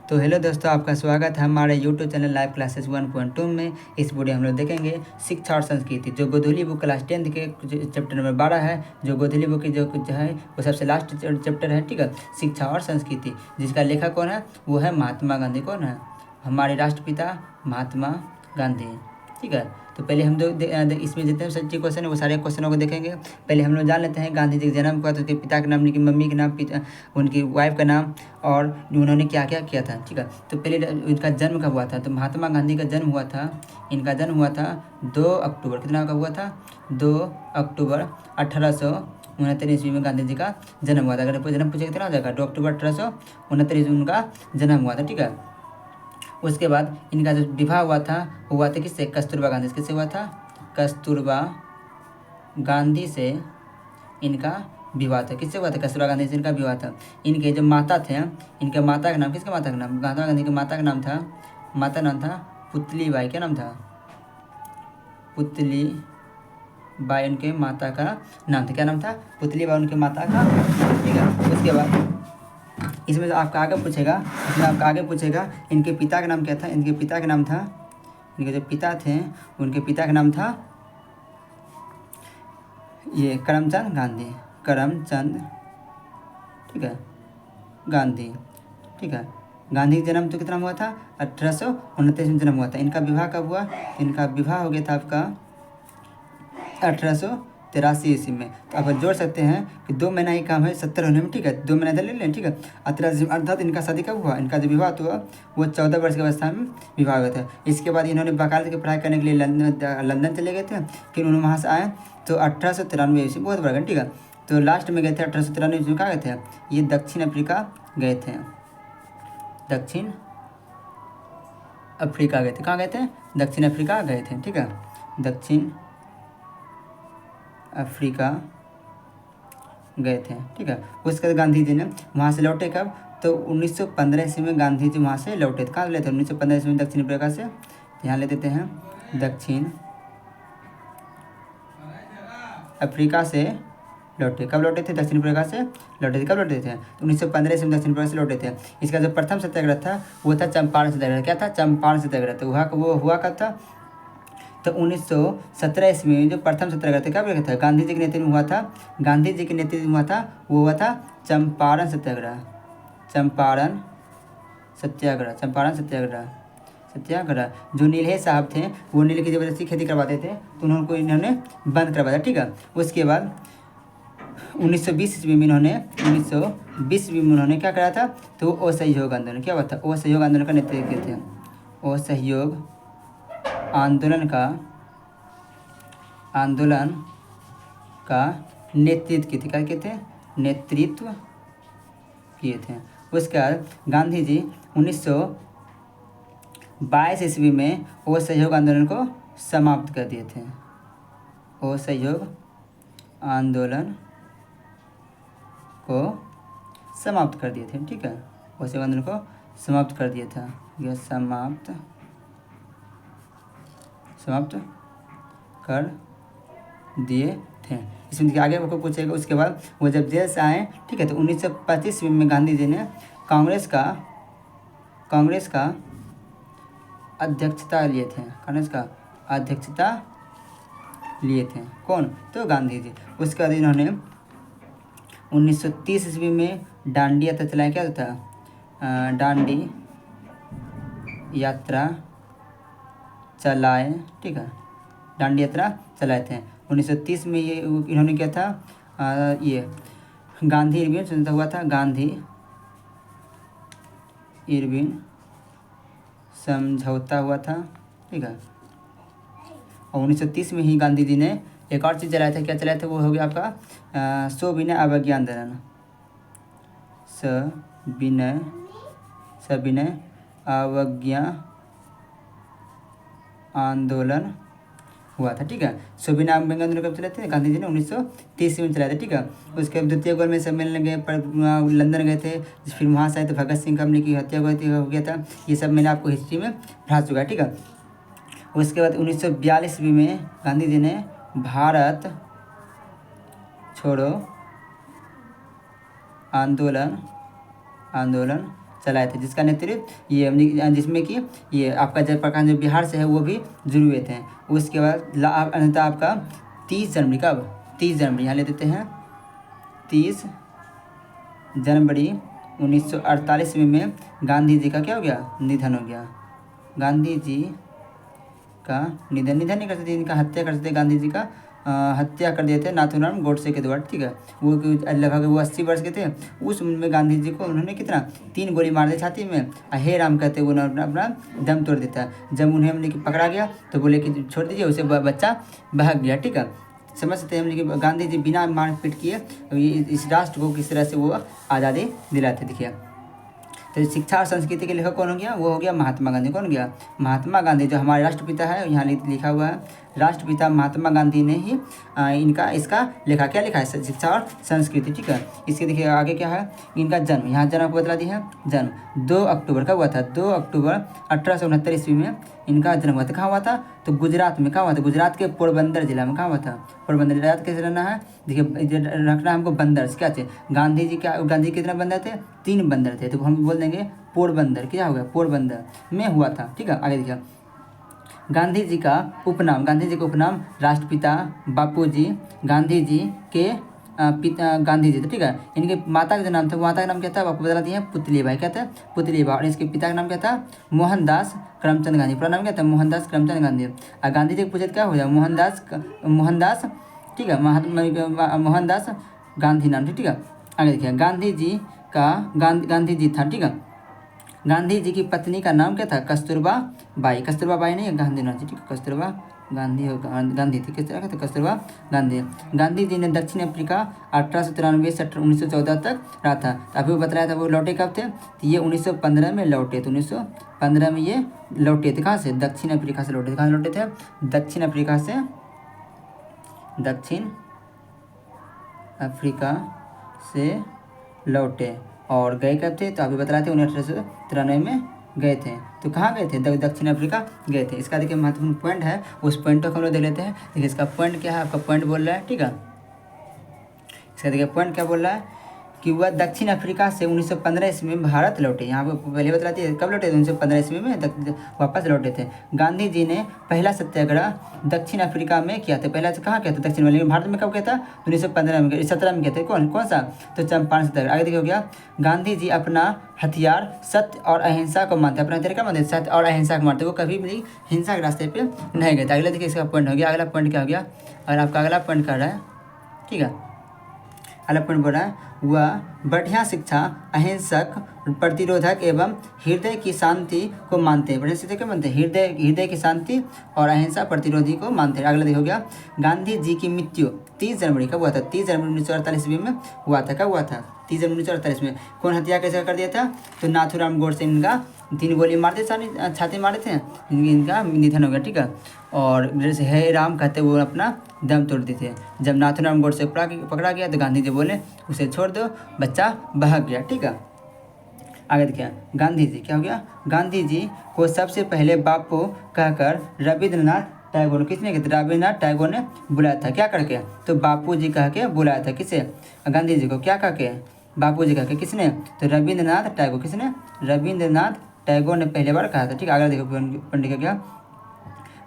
तो हेलो दोस्तों, आपका स्वागत है हमारे यूट्यूब चैनल लाइव क्लासेस 1.2 में। इस वीडियो हम लोग देखेंगे शिक्षा और संस्कृति, जो गोधूली बुक क्लास 10 के चैप्टर नंबर 12 है। जो गोधूली बुक की जो है वो सबसे लास्ट चैप्टर है, ठीक है, शिक्षा और संस्कृति, जिसका लेखक कौन है? वो है महात्मा गांधी। कौन है? हमारे राष्ट्रपिता महात्मा गांधी, ठीक है। तो पहले हम लोग इसमें जितने सच्चे क्वेश्चन है वो सारे क्वेश्चनों को देखेंगे। पहले हम लोग जान लेते हैं गांधी जी का जन्म हुआ तो उनके पिता का नाम, उनकी मम्मी का नाम, पिता उनकी वाइफ का नाम और उन्होंने क्या क्या किया था, ठीक है। तो पहले इनका जन्म कब हुआ था? तो महात्मा गांधी का जन्म हुआ था, इनका जन्म हुआ था 2 अक्टूबर, कितना कब हुआ था? 2 अक्टूबर 1869 ईस्वी में गांधी जी का जन्म हुआ था। अगर जन्म पूछे कितना हो जाएगा? 2 अक्टूबर 1869 ईस्वी में उनका जन्म हुआ था, ठीक है। उसके बाद इनका जो विवाह हुआ था किससे? कस्तूरबा गांधी से। किससे हुआ था? कस्तूरबा गांधी से इनका विवाह था। किससे हुआ था? कस्तूरबा गांधी से इनका विवाह था। इनके जो माता थे, इनके माता का नाम, किसके माता का नाम? महात्मा गांधी के माता का नाम था, माता नाम था पुतली बाई। क्या नाम था? पुतली बाई उनके माता का नाम था। क्या नाम था? पुतली बाई उनके माता का, ठीक है। उसके बाद इसमें जो आपका आगे पूछेगा इनके पिता का नाम क्या था? इनके पिता का नाम था, इनके जो पिता थे उनके पिता का नाम था ये करमचंद गांधी, करमचंद, ठीक है, गांधी, ठीक है। गांधी का जन्म तो कितना हुआ था? 1829 में जन्म हुआ था। इनका विवाह कब हुआ? इनका विवाह हो गया था आपका 1883 ईस्वी में। तो आप जोड़ सकते हैं कि 2 महीना ही काम है 70 होने में, ठीक है। 2 महीना इधर ले लें, ठीक है। 83 अर्थात इनका शादी कब हुआ? इनका जो विवाह हुआ वो 14 वर्ष की अवस्था में विवाह हुआ था। इसके बाद इन्होंने वकालत की पढ़ाई करने के लिए लंदन चले गए थे। फिर उन्होंने वहाँ से आए तो 1893 ईस्वी, बहुत बड़ा, ठीक है। तो लास्ट में गए थे 1893 ईस्वी में। कहाँ गए थे? ये दक्षिण अफ्रीका गए थे, दक्षिण अफ्रीका गए थे। कहाँ गए थे? दक्षिण अफ्रीका गए थे, ठीक है, दक्षिण अफ्रीका गए थे, ठीक है। उसके बाद गांधी जी ने वहाँ से लौटे कब? तो 1915 ईस्वी में गांधी जी वहाँ से लौटे। कहाँ गए थे? 1915 ईस्वी में दक्षिण अफ्रीका से। यहाँ ले देते हैं दक्षिण अफ्रीका से लौटे। कब लौटे थे? दक्षिण अफ्रीका से लौटे थे। कब लौटे थे? तो 1915 ईस्वी में दक्षिण अफ्रीका से लौटे थे। इसका जो प्रथम सत्याग्रह था वो था चंपारण सत्याग्रह। क्या था? चंपारण सत्याग्रह। तो वो हुआ कब था? तो 1917 ईस्वी में जो प्रथम सत्याग्रह था, क्या था? गांधी जी के नेतृत्व में हुआ था। गांधी जी के नेतृत्व में हुआ था, वो हुआ था चंपारण सत्याग्रह, चंपारण सत्याग्रह, चंपारण सत्याग्रह, सत्याग्रह। जो नीलहे साहब थे वो नील की जबरदस्ती खेती करवाते थे तो इन्होंने बंद करवाया, ठीक है। उसके बाद 1920 ईस्वी में उन्होंने क्या करा था? तो असहयोग आंदोलन। क्या हुआ था? असहयोग आंदोलन का नेतृत्व किए थे। असहयोग आंदोलन का नेतृत्व किए थे। क्या किए थे? नेतृत्व किए थे। उसके बाद गांधी जी 1922 ईस्वी में असहयोग आंदोलन को समाप्त कर दिए थे। असहयोग आंदोलन को समाप्त कर दिए थे, ठीक है। असहयोग आंदोलन को समाप्त कर दिया था, यह समाप्त कर दिए थे। इसमें देखिए आगे आपको पूछेगा। उसके बाद वो जब जेल से आए, ठीक है, तो 1925 ईस्वी में गांधी जी ने कांग्रेस का अध्यक्षता लिए थे। कांग्रेस का अध्यक्षता लिए थे। कौन? तो गांधी जी। उसके बाद इन्होंने 1930 ईस्वी में दांडी यात्रा चलाया। क्या था? दांडी यात्रा चलाए, ठीक है, दांडी यात्रा चलाए थे 1930 में। ये इन्होंने क्या था? ये गांधी इरविन समझौता हुआ था, गांधी इरविन समझौता हुआ था, ठीक है। और 1930 में ही गांधी जी ने एक और चीज़ चलाया था। क्या चलाया था? वो हो गया आपका सविनय अवज्ञा आंदोलन, सविनय अवज्ञा आंदोलन हुआ था, ठीक है। सविनय अवज्ञा आंदोलन कब चलाए थे? गांधी जी ने 1930 में चलाए थे, ठीक है। उसके द्वितीय गोलमेज सम्मेलन गए, लंदन गए थे, फिर वहाँ से आए तो भगत सिंह कमनी की हत्या हो गया था। ये सब मैंने आपको हिस्ट्री में पढ़ा चुका है, ठीक है। उसके बाद 1942 ईस्वी में गांधी जी ने भारत छोड़ो आंदोलन चलाए थे, जिसका नेतृत्व ये जिसमें कि ये आपका जयप्रकाश जो बिहार से है वो भी जुड़े हुए थे। उसके बाद अंततः आपका 30 जनवरी, कब 30 जनवरी यहाँ ले देते हैं, 30 जनवरी 1948 में गांधी जी का क्या हो गया, निधन हो गया। गांधी जी का निधन नहीं कर सकते, इनका हत्या कर सकते, गांधी जी का हत्या कर दिए थे नाथूराम गोडसे के द्वारा, ठीक है। वो लगभग वो 80 वर्ष के थे। उस उम्र में गांधी जी को उन्होंने कितना 3 गोली मार दी छाती में। हे राम कहते हुए उन्होंने अपना दम तोड़ देता। जब उन्हें हमने पकड़ा गया तो बोले कि छोड़ दीजिए, उसे बच्चा भाग गया, ठीक है। समझ सकते हैं हम कि गांधी जी बिना मारपीट किए इस राष्ट्र को किस तरह से वो आज़ादी दिलाते। देखिए तो शिक्षा और संस्कृति के लेखक कौन हो गया, वो हो गया महात्मा गांधी। कौन गया, महात्मा गांधी, जो हमारे राष्ट्रपिता है, यहाँ लिखा हुआ है राष्ट्रपिता महात्मा गांधी ने ही इसका लिखा, क्या लिखा है, शिक्षा और संस्कृति, ठीक है। इसके देखिए आगे क्या है, इनका जन्म, यहाँ जन्म आपको बता दी है। जन्म 2 अक्टूबर का हुआ था, 2 अक्टूबर 1869 ईस्वी में इनका जन्म हुआ था। कहाँ हुआ था, तो गुजरात में। कहाँ हुआ था, गुजरात के पोरबंदर जिला में। कहाँ हुआ था, पोरबंदर जिला। याद कैसे रहना है, देखिए रखना है हमको बंदर क्या थे, गांधी जी कितने बंदर थे, 3 बंदर थे, तो हम बोल देंगे पोरबंदर, क्या हो गया, पोरबंदर में हुआ था, ठीक है। आगे देखिए गांधी जी का उपनाम, गांधी जी का उपनाम राष्ट्रपिता बापूजी, गांधी जी के पिता गांधी जी थे, ठीक है। इनके माता का जो नाम था, माता का नाम क्या था, आपको बता दिए पुतलीबाई, क्या था, पुतलीबाई। और इसके पिता का नाम क्या था, मोहनदास करमचंद गांधी। पूरा नाम क्या था, मोहनदास करमचंद गांधी। और गांधी जी को पूछे क्या हो जाए, मोहनदास, ठीक है, मोहनदास गांधी नाम, ठीक है। आगे देखिए गांधी जी का गांधी जी था, ठीक है। गांधी जी की पत्नी का नाम क्या था, कस्तूरबा बाई। कस्तूरबा बाई नहीं, गांधी नाम, ठीक है, कस्तूरबा गांधी गांधी थी, किस तरह का था, कस्तूरबा गांधी। गांधी जी ने दक्षिण अफ्रीका 1893 से 1914 तक रहा था। अभी वो बताया था वो लौटे कब थे, तो ये 1915 में लौटे थे, 1915 में ये लौटे थे। कहाँ से, दक्षिण अफ्रीका से लौटे थे। कहाँ से लौटे थे, दक्षिण अफ्रीका से, दक्षिण अफ्रीका से लौटे। और गए कब थे, तो अभी बता रहे थे 1893 में गए थे। तो कहाँ गए थे, दक्षिण अफ्रीका गए थे। इसका देखिए महत्वपूर्ण पॉइंट है, उस पॉइंट को हम लोग देख लेते हैं। देखिए इसका पॉइंट क्या है, आपका पॉइंट बोल रहा है, ठीक है। इसका देखिए पॉइंट क्या बोल रहा है कि वह दक्षिण अफ्रीका से 1915 ईस्वी में भारत लौटे। यहाँ पर पहले बताती है कब लौटे थे, 1915 ईस्वी में वापस लौटे थे। गांधी जी ने पहला सत्याग्रह दक्षिण अफ्रीका में किया था। पहला कहाँ किया था, दक्षिण वाले भारत में कब किया था, 1915 में, 17 में किया था। कौन सा, तो चंपारण सत्याग्रह। आगे देखिए हो गया गांधी जी अपना हथियार सत्य और अहिंसा को मानते। अपना हथियार क्या मानते, सत्य और अहिंसा को मानते। वो कभी भी हिंसा के रास्ते पे नहीं गए थे। अगला देखिए इसका पॉइंट हो गया। अगला पॉइंट क्या हो गया, और आपका अगला पॉइंट कर रहा है, ठीक है। अगला पॉइंट बोल रहा है वह बढ़िया शिक्षा, अहिंसक, प्रतिरोधक एवं हृदय की शांति को मानते हैं। बढ़िया शिक्षा क्या मानते हैं, हृदय की शांति और अहिंसा प्रतिरोधी को मानते हैं। अगला देखो गया गांधी जी की मृत्यु 30 जनवरी कब हुआ था, 30 जनवरी 1948 ईस्वी में हुआ था। कब हुआ था, 30 जनवरी 1948 में। कौन हत्या कैसे कर दिया था, तो नाथूराम गोडसे इनका 3 गोली मारते छाती मारे थे, इनका निधन हो गया, ठीक है। और जैसे हे राम कहते वो अपना दम तोड़ देते थे। जब नाथूराम गोडसे पकड़ा गया तो गांधी जी बोले उसे छोड़ दो, बच्चा भाग गया, ठीक है। आगे देखिए गांधी जी क्या हो गया, गांधी जी को सबसे पहले बापू कहकर रविंद्रनाथ टैगोर, किसने कहते, रविंद्रनाथ टैगोर ने बुलाया था। क्या करके, तो बापू जी कह के बुलाया था। किसे, गांधी जी को क्या कह के, बापू जी कह के। किसने, तो रविंद्रनाथ टैगोर। किसने, रविंद्रनाथ टैगोर ने पहले बार कहा था, ठीक है। आगे देखो पंडित का क्या,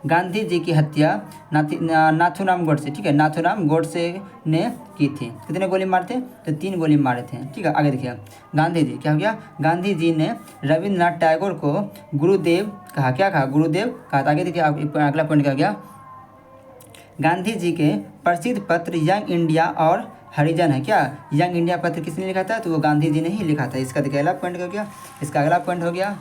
गांधी जी की हत्या नाथूराम गोडसे, ठीक है, नाथूराम गोडसे ने की थी। कितने गोली मारे थे, तो 3 गोली मारे थे, ठीक है। आगे देखिए गांधी जी क्या हो गया, गांधी जी ने रविंद्रनाथ टैगोर को गुरुदेव कहा। क्या कहा, गुरुदेव कहा। आगे देखिए अगला पॉइंट क्या हो गया, गांधी जी के प्रसिद्ध पत्र यंग इंडिया और हरिजन है। क्या, यंग इंडिया पत्र किसने लिखा था, तो वो गांधी जी ने ही लिखा था। इसका देखिए अगला पॉइंट हो गया। इसका अगला पॉइंट हो गया,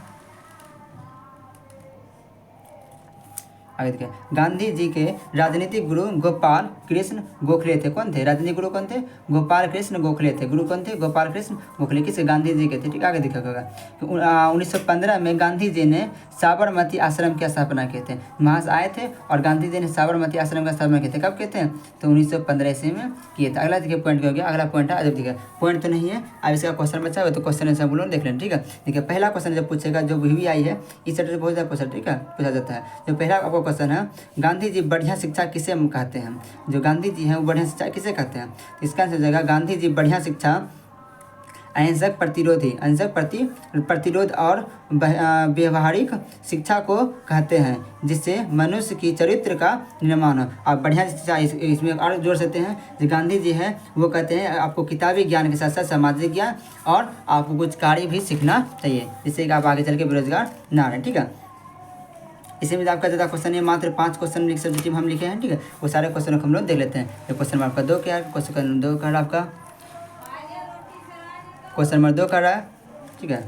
आगे देखिए गांधी जी के राजनीतिक गुरु गोपाल कृष्ण गोखले थे। कौन थे, राजनीतिक गुरु कौन थे, गोपाल कृष्ण गोखले थे। गुरु कौन थे, गोपाल कृष्ण गोखले। किसे, गांधी जी के थे, ठीक है। आगे देखा होगा 1915 में गांधी जी ने साबरमती आश्रम की स्थापना किए थे। वहाँ से आए थे और गांधी जी ने साबरमती आश्रम का स्थापना किए थे। कब किए थे, तो 1915 ईस्वी में किए थे। अगला देखिए पॉइंट हो गया। अगला पॉइंट है, अब देखिए पॉइंट तो नहीं है, अब इसका क्वेश्चन बचा हुआ तो क्वेश्चन आंसर बोलो देख लें, ठीक है। देखिए पहला क्वेश्चन जब पूछेगा, जो भी आई है इस सेट से बहुत ज़्यादा क्वेश्चन, ठीक है, पूछा जाता है। जो पहला आपका क्वेश्चन है, गांधी जी बढ़िया शिक्षा किसे कहते हैं, जो गांधी जी हैं वो बढ़िया शिक्षा किसे कहते हैं, तो इसका आंसर हो जाएगा गांधी जी बढ़िया शिक्षा प्रतिरोध और व्यवहारिक शिक्षा को कहते हैं, जिससे मनुष्य की चरित्र का निर्माण हो। आप बढ़िया शिक्षा इसमें और जोड़ सकते हैं। जो गांधी जी हैं वो कहते हैं आपको किताबी ज्ञान के साथ साथ सामाजिक ज्ञान और आपको कुछ कार्य भी सीखना चाहिए, जिससे कि आप आगे चल के बेरोजगार ना रहें। ठीक है, इसी में आपका ज़्यादा क्वेश्चन है, मात्र 5 क्वेश्चन सब्जेक्टिव हम लिखे हैं। ठीक है, वो सारे क्वेश्चन को हम लोग देख लेते हैं। तो क्वेश्चन नंबर आपका 2 क्या है? क्वेश्चन नंबर 2 का आपका क्वेश्चन नंबर 2 कर रहा है। ठीक है,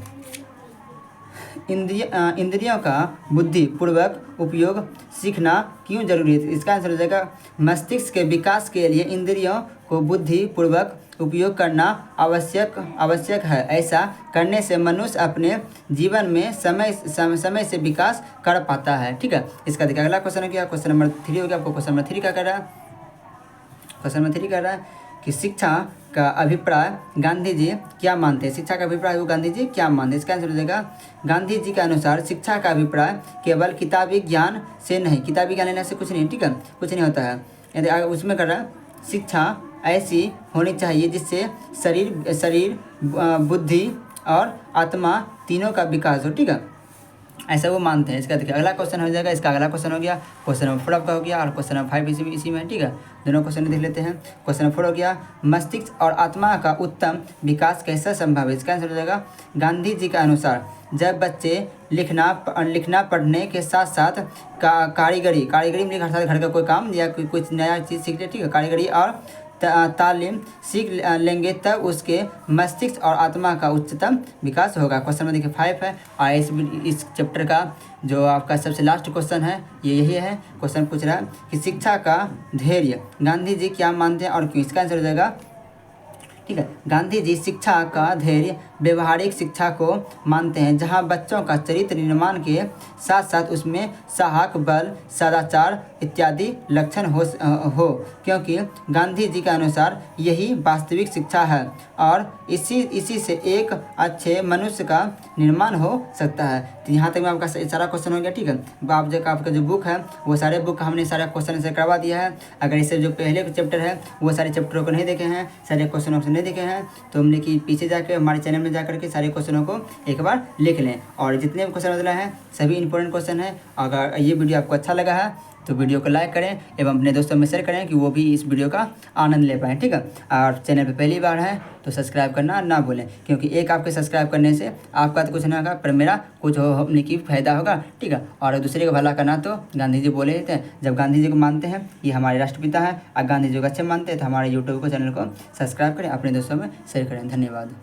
इंद्रियों का बुद्धिपूर्वक उपयोग सीखना क्यों जरूरी है? इसका आंसर हो जाएगा मस्तिष्क के विकास के लिए इंद्रियों को बुद्धिपूर्वक उपयोग करना आवश्यक है। ऐसा करने से मनुष्य अपने जीवन में समय से विकास कर पाता है। ठीक है, इसका देखिए अगला क्वेश्चन है क्या? क्वेश्चन नंबर 3 हो गया। आपको क्वेश्चन नंबर 3 क्या कर रहा है? क्वेश्चन नंबर 3 कर रहा है कि शिक्षा का अभिप्राय गांधी जी क्या मानते हैं? शिक्षा का अभिप्राय वो गांधी जी क्या मानते हैं? इसका आंसर हो जाएगा गांधी जी के अनुसार शिक्षा का अभिप्राय केवल किताबी ज्ञान से नहीं, किताबी ज्ञान लेने से कुछ नहीं। ठीक है, कुछ नहीं होता है। यदि उसमें कर रहा है शिक्षा ऐसी होनी चाहिए जिससे शरीर बुद्धि और आत्मा तीनों का विकास हो। ठीक है, ऐसा वो मानते हैं। इसका देखिए अगला क्वेश्चन हो जाएगा। इसका अगला क्वेश्चन हो गया क्वेश्चन नंबर 4 आपका हो गया, और क्वेश्चन नंबर 5 इसी में है। ठीक है, दोनों क्वेश्चन देख लेते हैं। क्वेश्चन नंबर 4 हो गया मस्तिष्क और आत्मा का उत्तम विकास कैसे संभव है? इसका आंसर हो जाएगा गांधी जी के अनुसार जब बच्चे लिखना पढ़ने के साथ साथ कारीगरी में अर्थात घर का कोई काम या कुछ नया चीज़ सीख ले। ठीक है, कारीगरी और तालीम सीख लेंगे तब उसके मस्तिष्क और आत्मा का उच्चतम विकास होगा। क्वेश्चन नंबर देखिए 5 है, और इस चैप्टर का जो आपका सबसे लास्ट क्वेश्चन है ये यही है। क्वेश्चन पूछ रहा है कि शिक्षा का धैर्य गांधी जी क्या मानते हैं और क्यों? इसका आंसर हो जाएगा ठीक है, गांधी जी शिक्षा का धैर्य व्यवहारिक शिक्षा को मानते हैं, जहां बच्चों का चरित्र निर्माण के साथ साथ उसमें साहस, बल, सदाचार इत्यादि लक्षण हो, क्योंकि गांधी जी के अनुसार यही वास्तविक शिक्षा है और इसी से एक अच्छे मनुष्य का निर्माण हो सकता है। तो यहाँ तक में आपका सारा क्वेश्चन हो गया। ठीक है, आपका जो बुक है वो सारे बुक हमने सारा क्वेश्चन से करवा दिया है। अगर इससे जो पहले चैप्टर है वो सारे चैप्टरों को नहीं देखे हैं, सारे क्वेश्चनों को नहीं देखे हैं, तो हमने कि पीछे जाकर हमारे चैनल में जाकर के सारे क्वेश्चनों को एक बार लिख लें। और जितने भी क्वेश्चन बदला है सभी इंपॉर्टेंट क्वेश्चन है। अगर ये वीडियो आपको अच्छा लगा है तो वीडियो को लाइक करें एवं अपने दोस्तों में शेयर करें कि वो भी इस वीडियो का आनंद ले पाएँ। ठीक है, और चैनल पे पहली बार है तो सब्सक्राइब करना ना भूलें, क्योंकि एक आपके सब्सक्राइब करने से आपका तो कुछ नहीं होगा पर मेरा कुछ होने की फ़ायदा होगा। ठीक है, और दूसरे का भला करना तो गांधी जी बोले थे, जब गांधी जी को मानते हैं ये हमारे राष्ट्रपिता हैं और गांधी जी को अच्छे मानते हैं तो हमारे यूट्यूब को चैनल को सब्सक्राइब करें, अपने दोस्तों में शेयर करें। धन्यवाद।